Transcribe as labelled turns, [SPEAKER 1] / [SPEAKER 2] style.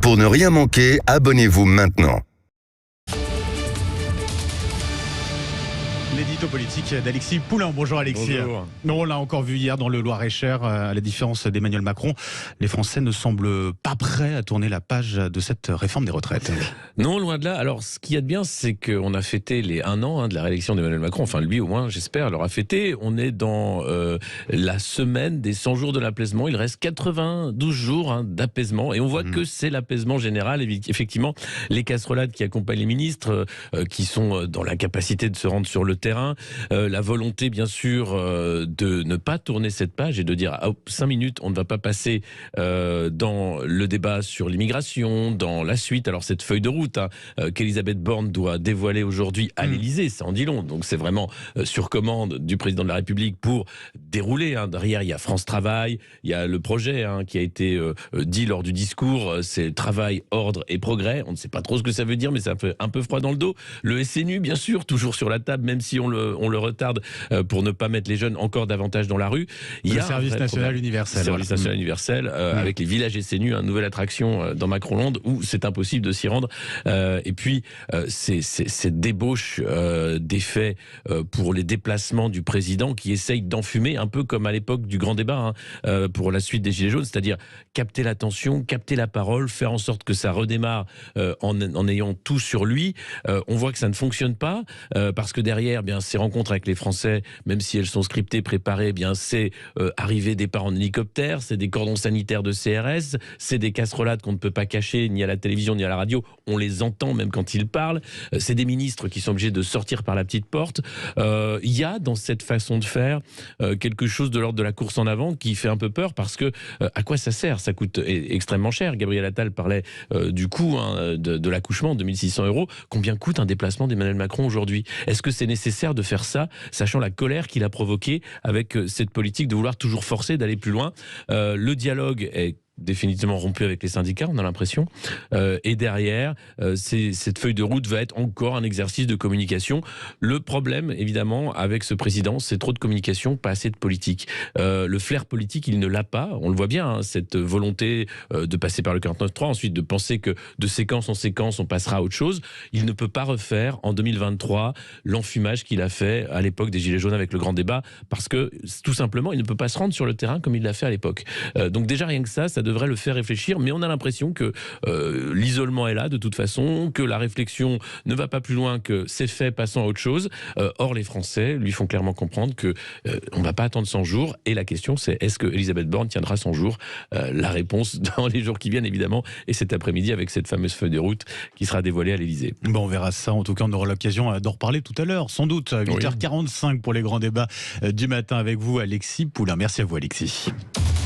[SPEAKER 1] Pour ne rien manquer, abonnez-vous maintenant.
[SPEAKER 2] L'édito politique d'Alexis Poulain. Bonjour Alexis.
[SPEAKER 3] Bonjour.
[SPEAKER 2] On l'a encore vu hier dans le Loir-et-Cher, à la différence d'Emmanuel Macron, les Français ne semblent pas prêts à tourner la page de cette réforme des retraites.
[SPEAKER 3] Non, loin de là. Alors, ce qu'il y a de bien, c'est qu'on a fêté les 1 an de la réélection d'Emmanuel Macron. Enfin, lui, au moins, j'espère, l'aura fêté. On est dans la semaine des 100 jours de l'apaisement. Il reste 92 jours d'apaisement. Et on voit que c'est l'apaisement général. Effectivement, les casserolades qui accompagnent les ministres, qui sont dans l'incapacité de se rendre sur le terrain, la volonté, bien sûr, de ne pas tourner cette page et de dire, 5 minutes, on ne va pas passer dans le débat sur l'immigration, dans la suite. Alors, cette feuille de route qu'Elisabeth Borne doit dévoiler aujourd'hui à l'Élysée, ça en dit long. Donc c'est vraiment sur commande du président de la République pour dérouler. Derrière, il y a France Travail, il y a le projet qui a été dit lors du discours, c'est travail, ordre et progrès. On ne sait pas trop ce que ça veut dire, mais ça fait un peu froid dans le dos. Le SNU, bien sûr, toujours sur la table, même si on le retarde pour ne pas mettre les jeunes encore davantage dans la rue. Il y a
[SPEAKER 2] le service national universel.
[SPEAKER 3] Le service national universel, avec les villages SNU, une nouvelle attraction dans Macron-Land, où c'est impossible de s'y rendre. Et puis, cette débauche d'effets pour les déplacements du président qui essaye d'enfumer, un peu comme à l'époque du grand débat pour la suite des Gilets jaunes, c'est-à-dire capter l'attention, capter la parole, faire en sorte que ça redémarre en ayant tout sur lui. On voit que ça ne fonctionne pas parce que derrière, bien, ces rencontres avec les Français, même si elles sont scriptées, préparées, bien, c'est arriver des parts en hélicoptère, c'est des cordons sanitaires de CRS, c'est des casserolades qu'on ne peut pas cacher ni à la télévision ni à la radio. On les entend même quand ils parlent. C'est des ministres qui sont obligés de sortir par la petite porte. Il y a dans cette façon de faire quelque chose de l'ordre de la course en avant qui fait un peu peur parce que à quoi ça sert? Ça coûte extrêmement cher. Gabriel Attal parlait du coût de l'accouchement, 2600 €. Combien coûte un déplacement d'Emmanuel Macron aujourd'hui? Est-ce que c'est nécessaire de faire ça, sachant la colère qu'il a provoquée avec cette politique de vouloir toujours forcer d'aller plus loin? Le dialogue est définitivement rompu avec les syndicats, on a l'impression. Et derrière, cette feuille de route va être encore un exercice de communication. Le problème, évidemment, avec ce président, c'est trop de communication, pas assez de politique. Le flair politique, il ne l'a pas. On le voit bien, cette volonté de passer par le 49.3, ensuite de penser que de séquence en séquence, on passera à autre chose. Il ne peut pas refaire en 2023 l'enfumage qu'il a fait à l'époque des Gilets jaunes avec le grand débat, parce que tout simplement, il ne peut pas se rendre sur le terrain comme il l'a fait à l'époque. Donc déjà, rien que ça devrait le faire réfléchir, mais on a l'impression que l'isolement est là de toute façon, que la réflexion ne va pas plus loin que c'est fait, passant à autre chose. Or, les Français lui font clairement comprendre que on ne va pas attendre 100 jours, et la question c'est, est-ce que Elisabeth Borne tiendra 100 jours? La réponse dans les jours qui viennent, évidemment, et cet après-midi avec cette fameuse feuille de route qui sera dévoilée à l'Élysée.
[SPEAKER 2] Bon, on verra ça. En tout cas, on aura l'occasion d'en reparler tout à l'heure, sans doute, à 8h45 pour les grands débats du matin avec vous, Alexis Poulain. Merci à vous, Alexis.